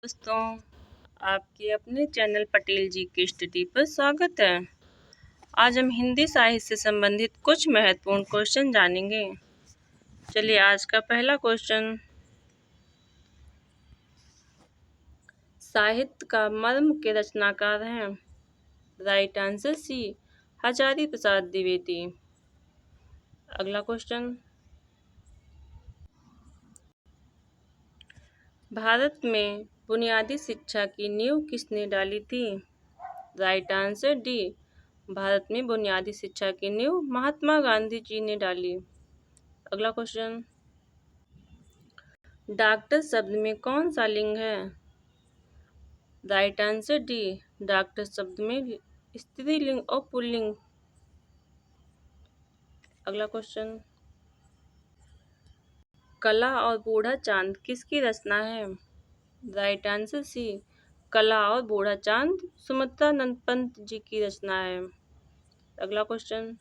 दोस्तों, आपके अपने चैनल पटेल जी की स्टडी पर स्वागत है। आज हम हिंदी साहित्य से संबंधित कुछ महत्वपूर्ण क्वेश्चन जानेंगे। चलिए आज का पहला क्वेश्चन, साहित्य का मर्म के रचनाकार हैं। राइट आंसर सी, हजारी प्रसाद द्विवेदी। अगला क्वेश्चन, भारत में बुनियादी शिक्षा की नींव किसने डाली थी? राइट आंसर डी, भारत में बुनियादी शिक्षा की नींव महात्मा गांधी जी ने डाली। अगला क्वेश्चन, डॉक्टर शब्द में कौन सा लिंग है? राइट आंसर डी, डॉक्टर शब्द में स्त्रीलिंग और पुल्लिंग। अगला क्वेश्चन, कला और बूढ़ा चांद किसकी रचना है? राइट आंसर सी, कला और बूढ़ा चांद सुमित्रानंद पंत जी की रचना है। अगला क्वेश्चन,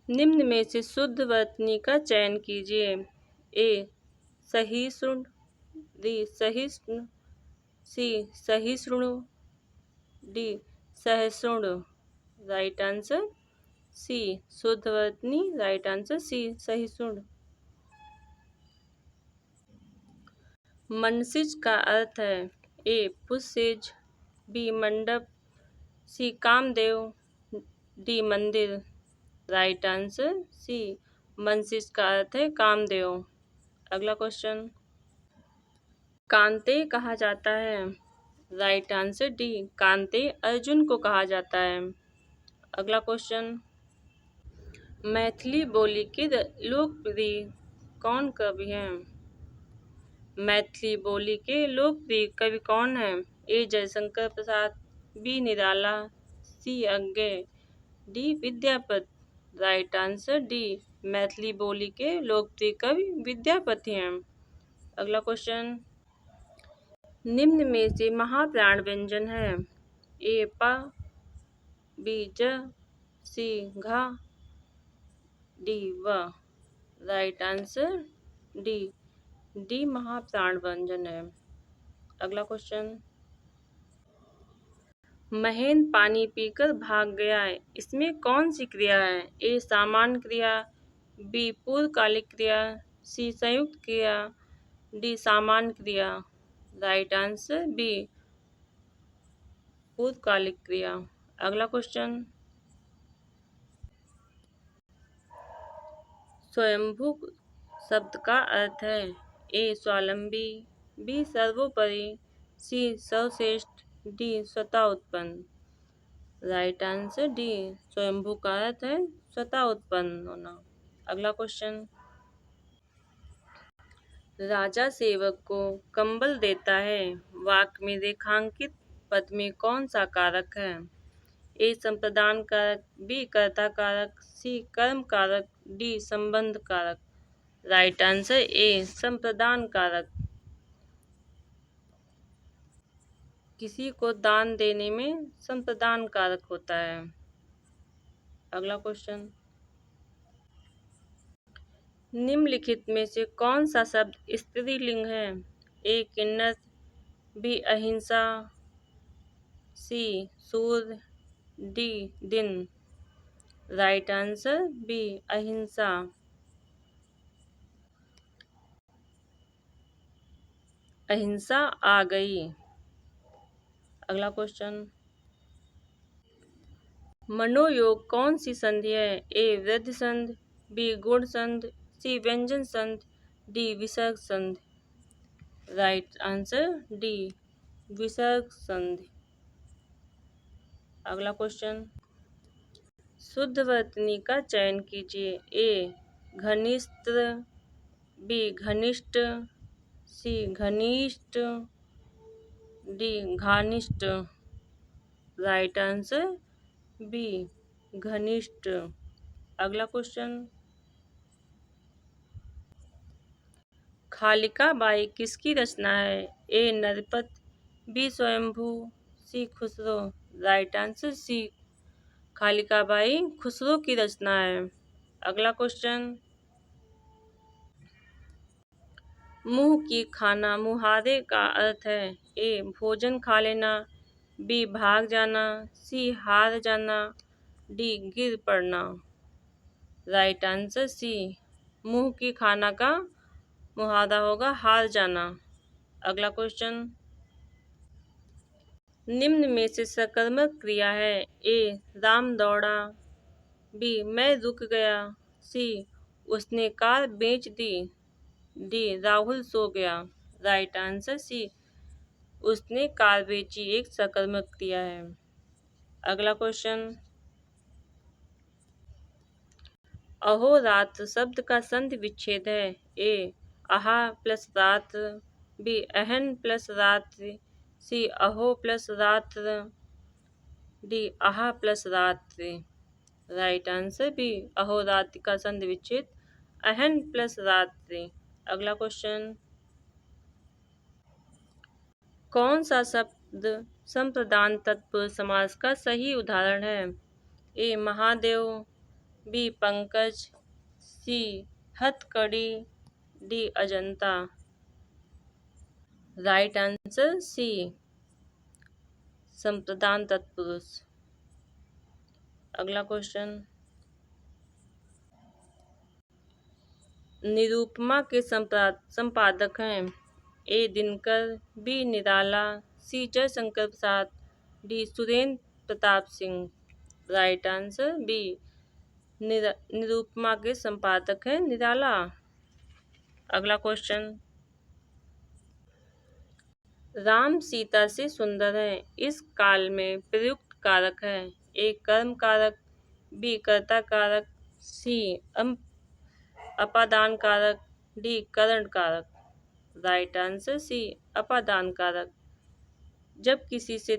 निम्न में से शुद्ध वर्तनी का चयन कीजिए। ए सहिष्णु, डी सहिष्णु, सी सहिष्णु, डी सहिष्णु। राइट आंसर सी, शुद्ध वर्तनी। राइट आंसर सी, सहिष्णु। मनसिज का अर्थ है ए पुष्पसेज, बी मंडप, सी कामदेव, डी मंदिर। राइट आंसर सी, मनसिज का अर्थ है कामदेव। अगला क्वेश्चन, कांते कहा जाता है। राइट आंसर डी, कांते अर्जुन को कहा जाता है। अगला क्वेश्चन, मैथिली बोली के लोकप्रिय कौन कवि हैं? मैथिली बोली के लोकप्रिय कवि कौन हैं? A Jaishankar Prasad, B Nirala, C Agyeya, D Vidyapati. Right answer D, Maithili बोली के लोकप्रिय कवि विद्यापति हैं। अगला क्वेश्चन, निम्न में से महाप्राण व्यंजन है। ए प, बी ज, सी घ, डी व। राइट आंसर डी, डी महाप्राण व्यंजन है। अगला क्वेश्चन, महेंद्र पानी पीकर भाग गया है, इसमें कौन सी क्रिया है? ए सामान्य क्रिया, बी पूर्वकालिक क्रिया, सी संयुक्त क्रिया, डी सामान्य क्रिया। राइट आंसर बी, पूर्वकालिक क्रिया। अगला क्वेश्चन, स्वयंभू शब्द का अर्थ है। ए स्वावलंबी, बी सर्वोपरि, सी सर्वश्रेष्ठ, डी स्वतः उत्पन्न। राइट आंसर डी, स्वयंभू का अर्थ है स्वतः उत्पन्न होना। अगला क्वेश्चन, राजा सेवक को कंबल देता है, वाक्य में रेखांकित पद में कौन सा कारक है? ए संप्रदान कारक, बी कर्ता कारक, सी कर्म कारक, डी संबंध कारक। राइट आंसर ए संप्रदान कारक। किसी को दान देने में संप्रदान कारक होता है। अगला क्वेश्चन, निम्नलिखित में से कौन सा शब्द स्त्रीलिंग है? ए किन्नर, बी अहिंसा, सी सूर्य, डी दिन। राइट आंसर बी अहिंसा। अहिंसा आ गई। अगला क्वेश्चन, मनोयोग कौन सी संधि है? ए वृद्धि संधि, बी गुण संधि, सी व्यंजन संधि, डी विसर्ग संधि। राइट आंसर डी विसर्ग संधि। अगला क्वेश्चन, शुद्ध वर्तनी का चयन कीजिए। ए घनिष्ठ, बी घनिष्ठ, सी घनिष्ठ, डी घनिष्ठ। राइट आंसर बी घनिष्ठ। अगला क्वेश्चन, खालिका बाई किसकी रचना है? ए Narpat, B Swayambhu, C Khusro. Right answer C, Khaliq Bari Khusro की रचना है। अगला क्वेश्चन, मुंह की खाना मुहावरे का अर्थ है। ए भोजन खा लेना, बी भाग जाना, सी हार जाना, डी गिर पड़ना। राइट आंसर सी, मुंह की खाना का मुहावरा होगा हार जाना। अगला क्वेश्चन, निम्न में से सकर्मक क्रिया है। ए राम दौड़ा, बी मैं रुक गया, सी उसने कार बेच दी, डी राहुल सो गया। राइट आंसर सी, उसने कार बेची एक सकर्मक क्रिया है। अगला क्वेश्चन, अहोरात्र शब्द का संधि विच्छेद है। ए आहा प्लस रात्र, बी अहन प्लस रात्रि, सी अहो प्लस रात्र, डी आहा प्लस रात्रि। राइट आंसर बी, अहोरात्र का संधि विच्छेद अहन प्लस रात्रि। अगला क्वेश्चन, कौन सा शब्द संप्रदान तत्पुरुष समास का सही उदाहरण है। ए महादेव, बी पंकज, सी हथकड़ी, D Ajanta. Right answer C, संप्रदान तत्पुरुष। अगला क्वेश्चन, निरूपमा के संपादक हैं। A Dinkar, B Nirala, C Jaishankar Prasad, D Surendra Pratap Singh. Right answer B, Nirupama के संपादक हैं निराला। अगला क्वेश्चन, राम सीता से सुंदर है, इस काल में प्रयुक्त कारक है। ए कर्म कारक, बी कर्ता कारक, सी अपादान कारक, डी करण कारक। राइट आंसर सी, अपादान कारक। जब किसी से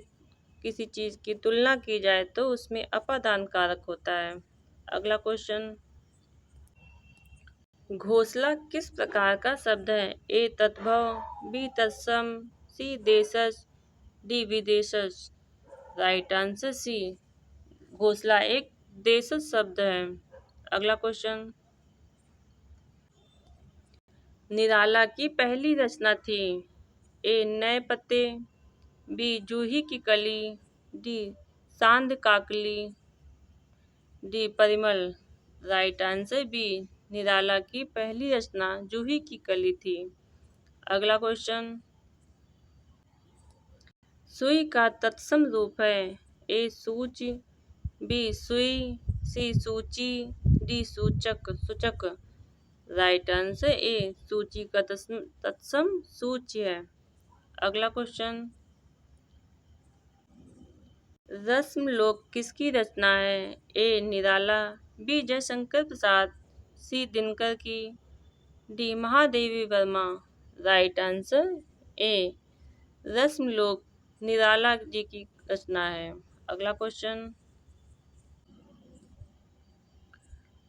किसी चीज की तुलना की जाए तो उसमें अपादान कारक होता है। अगला क्वेश्चन, घोंसला किस प्रकार का शब्द है। ए तद्भव, बी तत्सम, सी देशज, डी विदेशज। राइट आंसर सी, घोंसला एक देशज शब्द है। अगला क्वेश्चन, निराला की पहली रचना थी। ए नए पत्ते, बी जूही की कली, डी सांध काकली, D Parimal. Right answer B, Nirala की पहली रचना जूही की कली थी। अगला क्वेश्चन, सुई का तत्सम रूप है। ए सूच, बी सुई, सी सूची, डी सूचक सूचक। राइट आंसर ए, सूची का तत्सम सूची है। अगला क्वेश्चन, रस्मलोक किसकी रचना है। A Nirala, B Jaishankar Prasad, C Dinkar की, D Mahadevi Verma. Right answer A, रस्मलोक निराला जी की रचना है। अगला क्वेश्चन,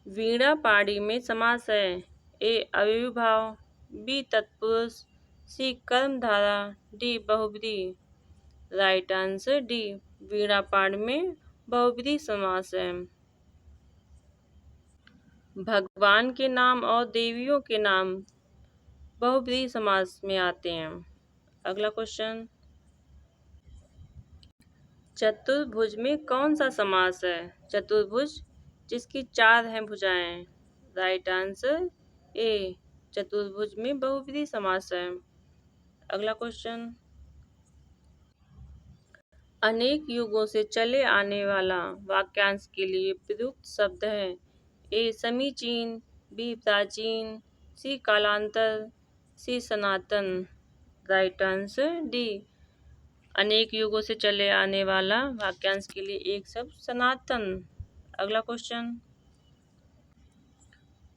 वीणा पाड़ी में समास है। ए अव्ययीभाव, बी तत्पुरुष, सी कर्मधारा, डी बहुब्री। राइट आंसर डी, वीणा पाड़ में बहुब्री समास है। भगवान के नाम और देवियों के नाम बहुब्री समास में आते हैं। अगला क्वेश्चन, चतुर्भुज में कौन सा समास है। चतुर्भुज जिसकी 4 हैं भुजाएं। राइट आंसर ए, चतुर्भुज में बहुब्री समास है। अगला क्वेश्चन, अनेक युगों से चले आने वाला वाक्यांश के लिए प्रयुक्त शब्द है। ए समीचीन, बी प्राचीन, सी कालांतर, सी सनातन। राइट आंसर डी, अनेक युगों से चले आने वाला वाक्यांश के लिए एक शब्द सनातन। अगला क्वेश्चन,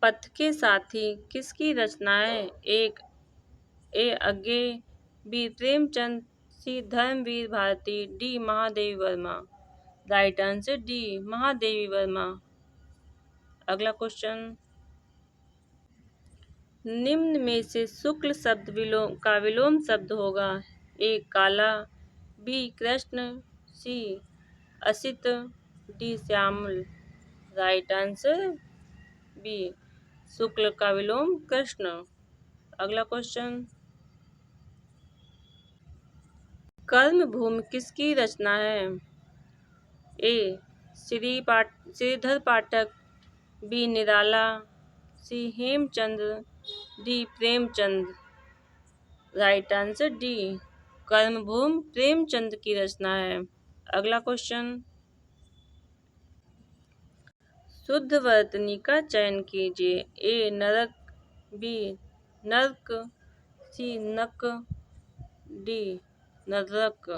पथ के साथी किसकी रचना है। एक A Agyeya, B Premchand, C Dharmvir Bharati, D Mahadevi Verma. Right answer D, Mahadevi Verma. अगला क्वेश्चन, निम्न में से शुक्ल शब्द का विलोम शब्द होगा। ए काला, बी कृष्ण, सी असित, डी श्यामल। राइट आंसर बी, शुक्ल का विलोम कृष्ण। अगला क्वेश्चन, कर्म भूमि किसकी रचना है? A Shridhar Pathak, B Nirala, C Hemchandra, D Premchand. Right answer D, Karmabhoomi Premchand की रचना है। अगला क्वेश्चन, शुद्ध वर्तनी का चयन कीजिए। ए नरक, बी नर्क, सी नक, डी नरक।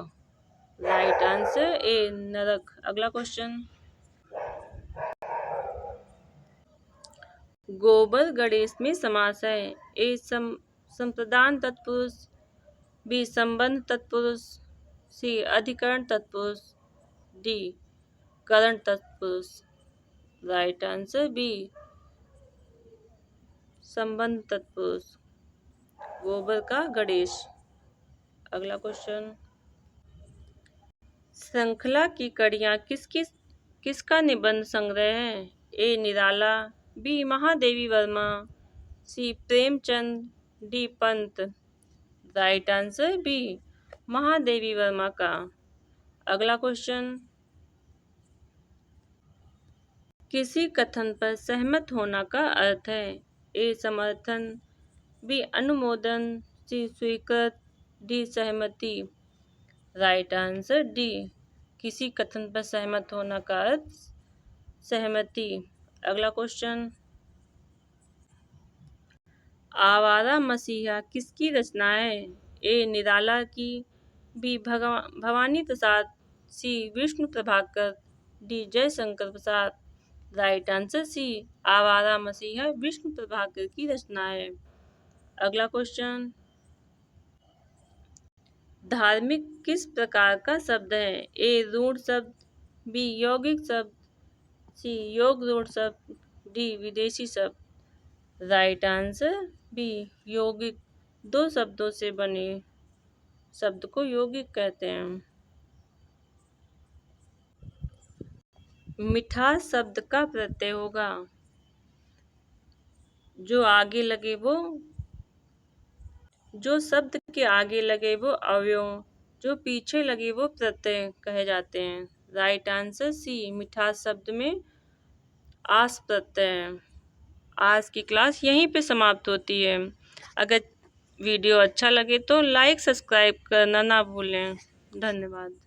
राइट आंसर ए नरक। अगला क्वेश्चन, गोबर गणेश में समास है। ए संप्रदान तत्पुरुष, बी संबंध तत्पुरुष, सी अधिकरण तत्पुरुष, डी करण तत्पुरुष। राइट आंसर बी संबंध तत्पुरुष, गोबर का गणेश। अगला क्वेश्चन, श्रृंखला की कड़ियाँ किसका निबंध संग्रह है? A Nirala, B Mahadevi Verma, C Premchand, D Pant. Right answer B Mahadevi Verma का। अगला क्वेश्चन, किसी कथन पर सहमत होना का अर्थ है? ए समर्थन, बी अनुमोदन, सी स्वीकृत, डी सहमति। राइट आंसर डी, किसी कथन पर सहमत होना का अर्थ सहमति। अगला क्वेश्चन, आवारा मसीहा किसकी रचना है? ए निराला की, बी भवानी प्रसाद, सी Vishnu Prabhakar, D Jaishankar Prasad. Right answer सी, आवारा मसीहा विष्णु प्रभाकर की रचना है। अगला क्वेश्चन, धार्मिक किस प्रकार का शब्द है? ए रूढ़ शब्द, बी यौगिक शब्द, सी योग रूढ़ शब्द, डी विदेशी शब्द। राइट आंसर बी यौगिक, दो शब्दों से बने शब्द को यौगिक कहते हैं। मिठास शब्द का प्रत्यय होगा, जो शब्द के आगे लगे वो अवयव, जो पीछे लगे वो प्रत्यय कहे जाते हैं। राइट आंसर सी, मिठास शब्द में आस प्रत्यय है। आज की क्लास यहीं पे समाप्त होती है। अगर वीडियो अच्छा लगे तो लाइक सब्सक्राइब करना ना भूलें। धन्यवाद।